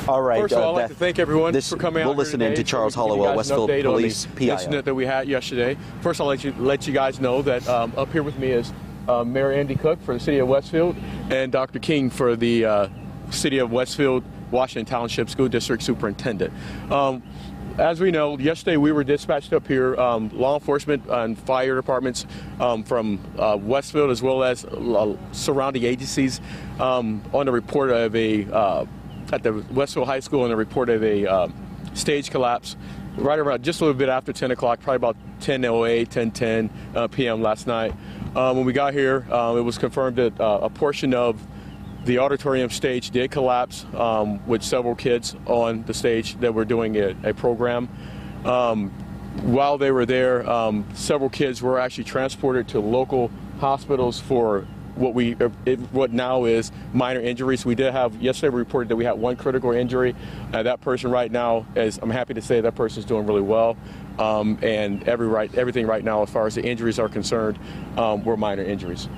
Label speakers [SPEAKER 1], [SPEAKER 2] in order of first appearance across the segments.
[SPEAKER 1] All right.
[SPEAKER 2] First of all, I'd like to thank everyone for coming out.
[SPEAKER 1] We'll listen in to Charles Hollowell, Westfield Police PIO.
[SPEAKER 2] Incident that we had yesterday. First, I'll let you guys know that up here with me is Mayor Andy Cook for the City of Westfield and Dr. King for the City of Westfield, Washington Township School District Superintendent. As we know, yesterday we were dispatched up here, law enforcement and fire departments from Westfield as well as surrounding agencies on the report of at the Westfield High School on the report of a stage collapse right around just a little bit after 10 o'clock, probably about 10:08, 10:10 p.m. last night. When we got here, it was confirmed that a portion of the auditorium stage did collapse with several kids on the stage that were doing a program. While they were there, several kids were actually transported to local hospitals for what now is minor injuries. We did have, yesterday we reported that we had one critical injury. That person right now, I'm happy to say that person is doing really well. And everything right now as far as the injuries are concerned were minor injuries.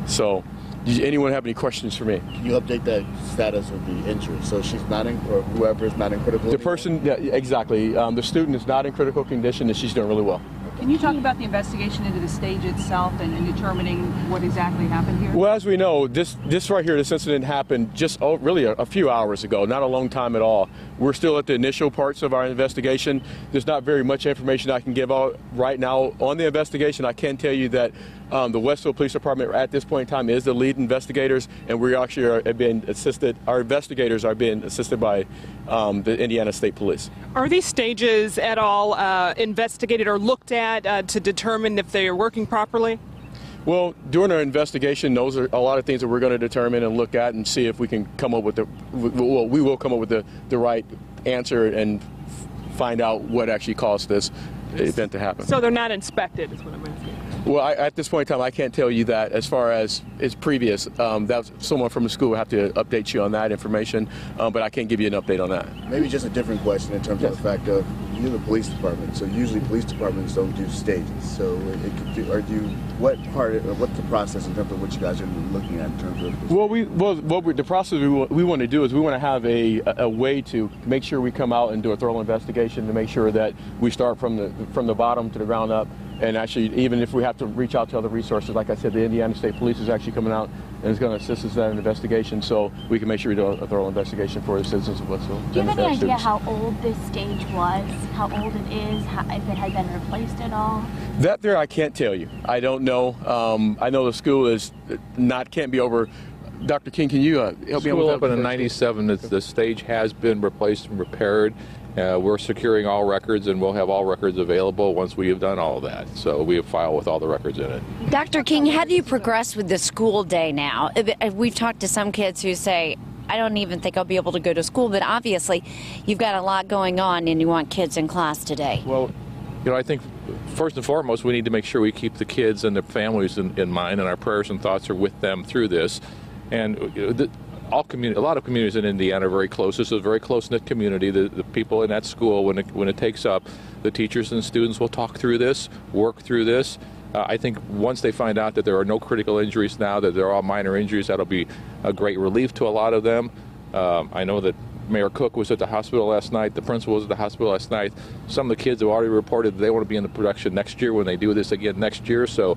[SPEAKER 2] So, does anyone have any questions for me?
[SPEAKER 3] Can you update the status of the injury? So she's not in, or whoever is not in critical condition?
[SPEAKER 2] The person, yeah, exactly. The student is not in critical condition and she's doing really well.
[SPEAKER 4] Can you talk about the investigation into the stage itself and determining what exactly happened here?
[SPEAKER 2] Well, as we know, this right here, this incident happened just really a few hours ago, not a long time at all. We're still at the initial parts of our investigation. There's not very much information I can give out right now on the investigation. I can tell you that the Westfield Police Department at this point in time is the lead investigators, and we actually are being assisted. Our investigators are being assisted by the Indiana State Police.
[SPEAKER 5] Are these stages at all investigated or looked at to determine if they are working properly?
[SPEAKER 2] Well, during our investigation, those are a lot of things that we're going to determine and look at and see if we can come up with we will come up with the right answer and find out what actually caused this event to happen.
[SPEAKER 5] So they're not inspected, is what I'm asking.
[SPEAKER 2] Well, at this point in time, I can't tell you that as far as previous. That's someone from the school will have to update you on that information, but I can't give you an update on that.
[SPEAKER 3] Maybe just a different question in terms of the fact of you're the police department, so usually police departments don't do stages. So what's the process in terms of what you guys are looking at in terms of?
[SPEAKER 2] The process we want to do is we want to have a way to make sure we come out and do a thorough investigation to make sure that we start from the bottom to the ground up. And actually, even if we have to reach out to other resources, like I said, the Indiana State Police is actually coming out and is going to assist us in that investigation so we can make sure we do a thorough investigation for the citizens of Westfield.
[SPEAKER 6] Do you have any idea how old this stage was, how old it is, if it had been replaced at all?
[SPEAKER 2] That there I can't tell you. I don't know. I know the school can't be over. Dr. King, can you help me out with that?
[SPEAKER 7] School opened in '97. The stage has been replaced and repaired. We're securing all records, and we'll have all records available once we have done all of that. So we have filed with all the records in it.
[SPEAKER 6] Dr. King, how do you progress with the school day now? We've talked to some kids who say, I don't even think I'll be able to go to school, but obviously you've got a lot going on and you want kids in class today.
[SPEAKER 7] Well, I think first and foremost we need to make sure we keep the kids and their families in mind, and our prayers and thoughts are with them through this. And a lot of communities in Indiana are very close. This is a very close-knit community. The people in that school, when it takes up, the teachers and students will talk through this, work through this. I think once they find out that there are no critical injuries now, that they're all minor injuries, that'll be a great relief to a lot of them. I know that Mayor Cook was at the hospital last night. The principal was at the hospital last night. Some of the kids have already reported that they want to be in the production next year when they do this again next year. So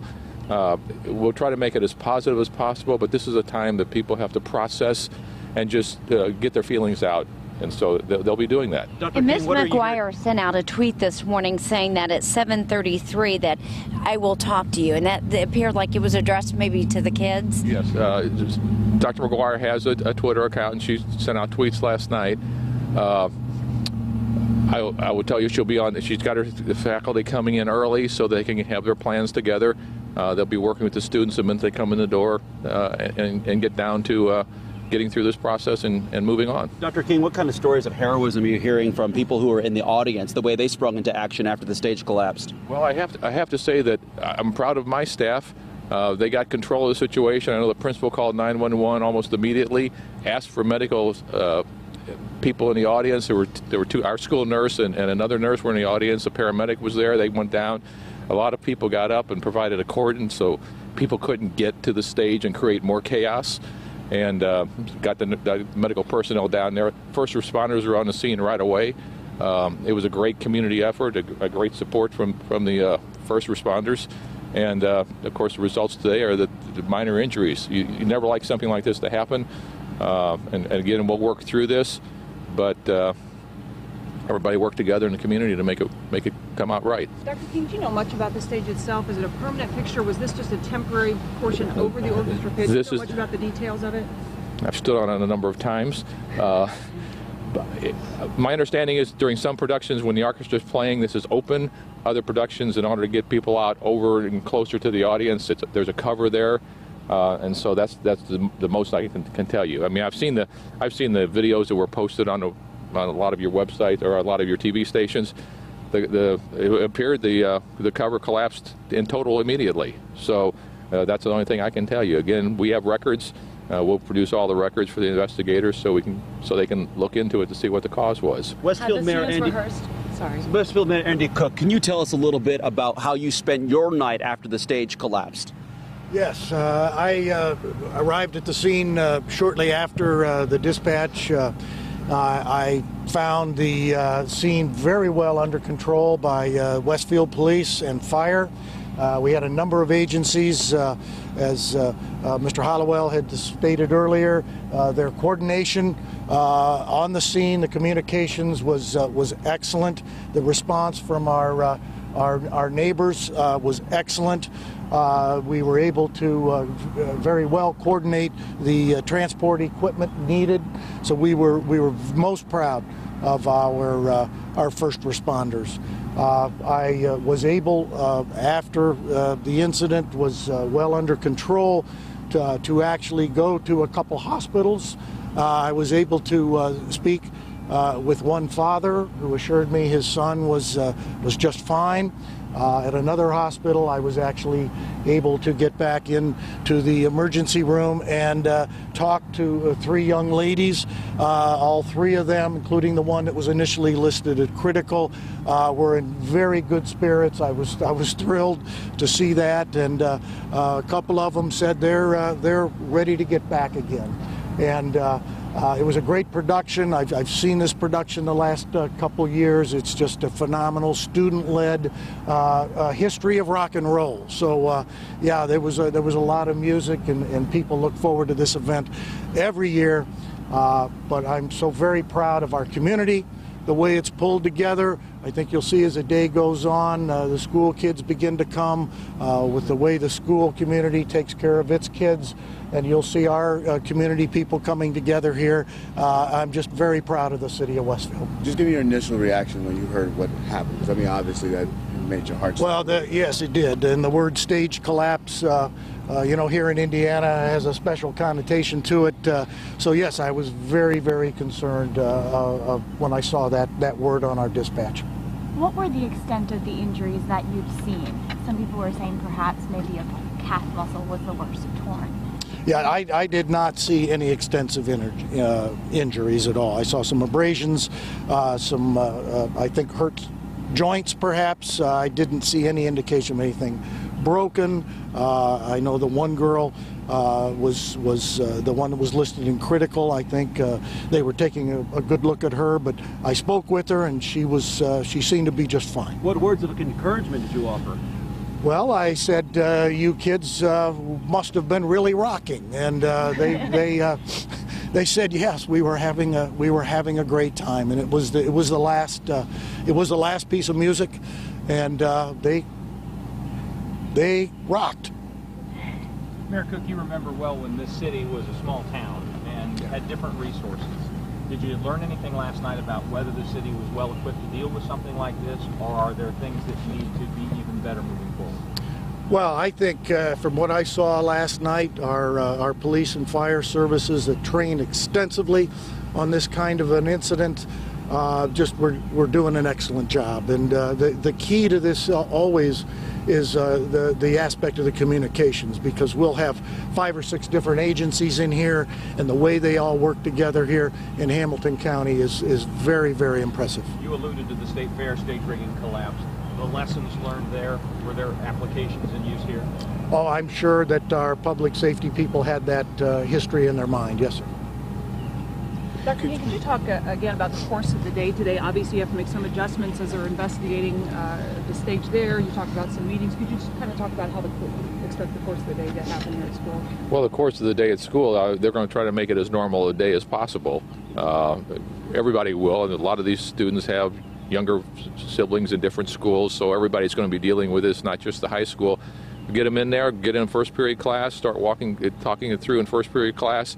[SPEAKER 7] we'll try to make it as positive as possible, but this is a time that people have to process and just get their feelings out, and so they'll be doing that.
[SPEAKER 6] And Ms. McGuire sent out a tweet this morning saying that at 7:33 that I will talk to you, and that appeared like it was addressed maybe to the kids.
[SPEAKER 7] Yes, Dr. McGuire has a Twitter account, and she sent out tweets last night. I will tell you she'll be on. She's got the faculty coming in early so they can have their plans together. They'll be working with the students the minute they come in the door and get down to getting through this process and moving on.
[SPEAKER 1] Dr. King, what kind of stories of heroism are you hearing from people who are in the audience, the way they sprung into action after the stage collapsed?
[SPEAKER 7] Well, I have to say that I'm proud of my staff. They got control of the situation. I know the principal called 911 almost immediately, asked for medical people in the audience. There were two, our school nurse and another nurse were in the audience. A paramedic was there. They went down. A lot of people got up and provided a cordon so people couldn't get to the stage and create more chaos. and got the medical personnel down there. First responders were on the scene right away. It was a great community effort, a great support from the first responders. And, of course, the results today are the minor injuries. You never like something like this to happen. And again, we'll work through this, but everybody worked together in the community to make it come out right.
[SPEAKER 4] Dr. King, do you know much about the stage itself? Is it a permanent fixture? Was this just a temporary portion over the orchestra pit? Do you know much about the details of it?
[SPEAKER 7] I've stood on it a number of times. My understanding is during some productions when the orchestra is playing, this is open. Other productions, in order to get people out over and closer to the audience, there's a cover there, and so that's the most I can tell you. I mean, I've seen the videos that were posted on a lot of your websites or a lot of your TV stations. It appeared the cover collapsed in total immediately. So that's the only thing I can tell you. Again, we have records. We'll produce all the records for the investigators so they can look into it to see what the cause was.
[SPEAKER 1] Westfield Mayor Andy Cook, can you tell us a little bit about how you spent your night after the stage collapsed?
[SPEAKER 8] Yes, I arrived at the scene shortly after the dispatch. I found the scene very well under control by Westfield Police and Fire. We had a number of agencies, as Mr. Hollowell had stated earlier. Their coordination on the scene, the communications was excellent. The response from our neighbors was excellent. We were able to very well coordinate the transport equipment needed. So we were most proud of our first responders. I was able, after the incident was well under control, to actually go to a couple hospitals. I was able to speak with one father who assured me his son was just fine. At another hospital, I was actually able to get back into the emergency room and talk to three young ladies. All three of them, including the one that was initially listed as critical, were in very good spirits. I was thrilled to see that, and a couple of them said they're ready to get back again. And it was a great production. I've seen this production the last couple years. It's just a phenomenal student-led history of rock and roll. So yeah, there was a lot of music, and people look forward to this event every year. But I'm so very proud of our community, the way it's pulled together. I think you'll see as the day goes on, the school kids begin to come with the way the school community takes care of its kids. And you'll see our community people coming together here. I'm just very proud of the city of Westfield.
[SPEAKER 3] Just give me your initial reaction when you heard what happened. 'Cause, I mean, obviously that made your heart stop.
[SPEAKER 8] Well, yes, it did. And the word stage collapse, you know, here in Indiana has a special connotation to it. So yes, I was very, very concerned when I saw that word on our dispatch.
[SPEAKER 9] What were the extent of the injuries that you've seen? Some people were saying perhaps maybe a calf muscle was the worst torn.
[SPEAKER 8] Yeah, I did not see any extensive injuries at all. I saw some abrasions, some, I think, hurt joints perhaps. I didn't see any indication of anything broken. I know the one girl was the one that was listed in critical. I think they were taking a good look at her, but I spoke with her, and she seemed to be just fine.
[SPEAKER 1] What words of encouragement did you offer?
[SPEAKER 8] Well, I said, you kids must have been really rocking, and they said yes. We were having a great time, and it was the last piece of music, and they rocked.
[SPEAKER 10] Mayor Cook, you remember well when this city was a small town and had different resources. Did you learn anything last night about whether the city was well equipped to deal with something like this, or are there things that need to be even better moving forward?
[SPEAKER 8] Well, I think from what I saw last night, our police and fire services that train extensively on this kind of an incident, we're doing an excellent job. And the key to this always is the aspect of the communications, because we'll have 5 or 6 different agencies in here, and the way they all work together here in Hamilton County is very, very impressive.
[SPEAKER 10] You alluded to the State Fair stage rigging collapse. the lessons learned there? Were there applications in use here?
[SPEAKER 8] Oh, I'm sure that our public safety people had that history in their mind. Yes, sir.
[SPEAKER 4] Dr. King, could you talk again about the course of the day today? Obviously, you have to make some adjustments as they're investigating the stage there. You talked about some meetings. Could you just kind of talk about how you expect the course of the day to happen here at school?
[SPEAKER 7] Well, the course of the day at school, they're going to try to make it as normal a day as possible. Everybody will, and a lot of these students have younger siblings in different schools, so everybody's going to be dealing with this, not just the high school. Get them in there, get in first period class, start talking it through in first period class.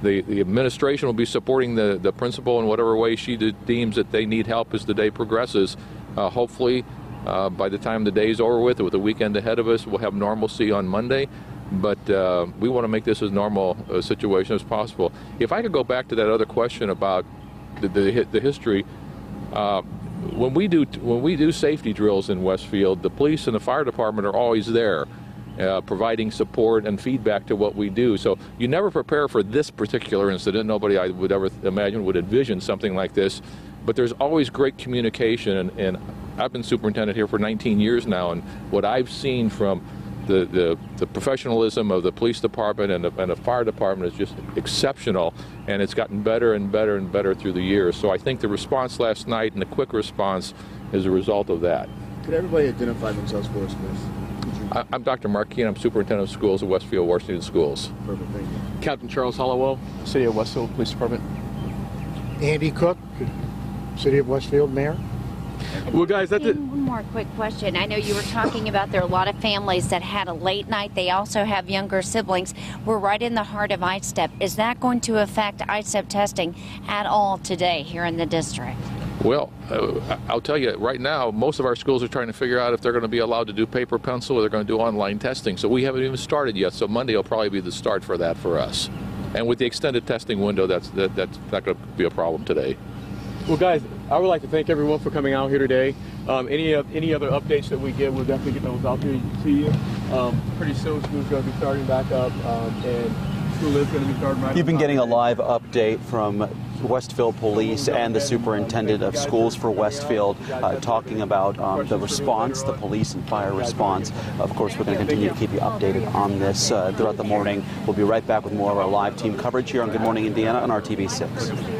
[SPEAKER 7] The administration will be supporting the principal in whatever way she deems that they need help as the day progresses. Hopefully, by the time the day's over with the weekend ahead of us, we'll have normalcy on Monday. But we want to make this as normal a situation as possible. If I could go back to that other question about the history, when we do safety drills in Westfield, the police and the fire department are always there, providing support and feedback to what we do. So you never prepare for this particular incident. Nobody I would ever imagine would envision something like this. But there's always great communication, and I've been superintendent here for 19 years now, and what I've seen from the professionalism of the police department and the fire department is just exceptional, and it's gotten better and better and better through the years. So I think the response last night and the quick response is a result of that.
[SPEAKER 3] Could everybody identify themselves for us, please?
[SPEAKER 7] I'm Dr. Mark Keene. I'm superintendent of schools at Westfield Washington Schools.
[SPEAKER 3] Perfect, thank you.
[SPEAKER 2] Captain Charles Hollowell, City of Westfield Police Department.
[SPEAKER 8] Andy Cook, City of Westfield Mayor.
[SPEAKER 2] Well, guys, that's it.
[SPEAKER 6] One more quick question. I know you were talking about there are a lot of families that had a late night. They also have younger siblings. We're right in the heart of ISTEP. Is that going to affect ISTEP testing at all today here in the district?
[SPEAKER 7] Well, I'll tell you, right now, most of our schools are trying to figure out if they're going to be allowed to do paper pencil or they're going to do online testing. So we haven't even started yet. So Monday will probably be the start for that for us. And with the extended testing window, that's not going to be a problem today.
[SPEAKER 2] Well, guys, I would like to thank everyone for coming out here today. Any other updates that we get, we'll definitely get those out there to you. Pretty soon, school's going to be starting back up, and school is going to be starting right.
[SPEAKER 1] You've been getting a live update from Westfield Police and the superintendent of schools for Westfield talking about the response, the police and fire response. Of course, we're going to continue to keep you updated on this throughout the morning. We'll be right back with more of our live team coverage here on Good Morning Indiana on WRTV 6.